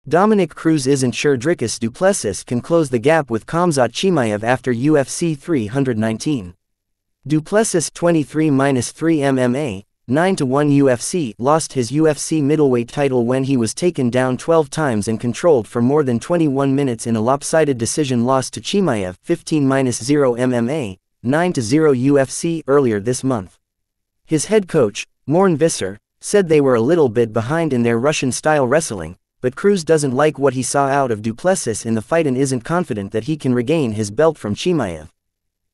Dominick Cruz isn't sure Dricus Du Plessis can close the gap with Khamzat Chimaev after UFC 319. Du Plessis 23-3 MMA, 9-1 UFC, lost his UFC middleweight title when he was taken down 12 times and controlled for more than 21 minutes in a lopsided decision loss to Chimaev 15-0 MMA, 9-0 UFC earlier this month. His head coach, Morne Visser, said they were a little bit behind in their Russian-style wrestling, but Cruz doesn't like what he saw out of Du Plessis in the fight and isn't confident that he can regain his belt from Chimaev.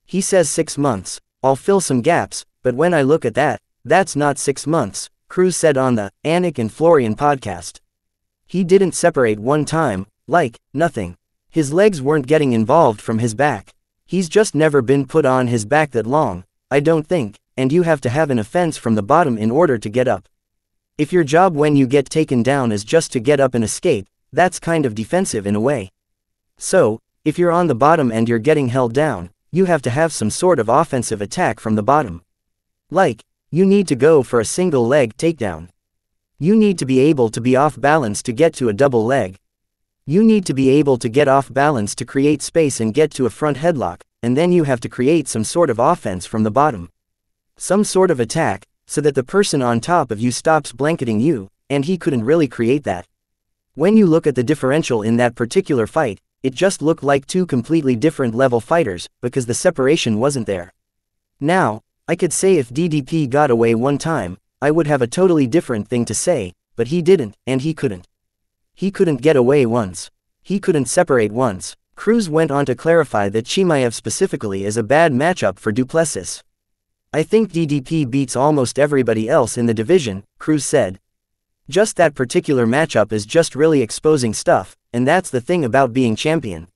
He says 6 months, I'll fill some gaps, but when I look at that, that's not 6 months, Cruz said on the Anik and Florian Podcast. He didn't separate one time, like, nothing. His legs weren't getting involved from his back. He's just never been put on his back that long, I don't think, and you have to have an offense from the bottom in order to get up. If your job when you get taken down is just to get up and escape, that's kind of defensive in a way. So, if you're on the bottom and you're getting held down, you have to have some sort of offensive attack from the bottom. Like, you need to go for a single leg takedown. You need to be able to be off balance to get to a double leg. You need to be able to get off balance to create space and get to a front headlock, and then you have to create some sort of offense from the bottom. Some sort of attack, so that the person on top of you stops blanketing you, and he couldn't really create that. When you look at the differential in that particular fight, it just looked like two completely different level fighters, because the separation wasn't there. Now, I could say if DDP got away one time, I would have a totally different thing to say, but he didn't, and he couldn't. He couldn't get away once. He couldn't separate once. Cruz went on to clarify that Chimaev specifically is a bad matchup for Du Plessis. I think DDP beats almost everybody else in the division, Cruz said. Just that particular matchup is just really exposing stuff, and that's the thing about being champion.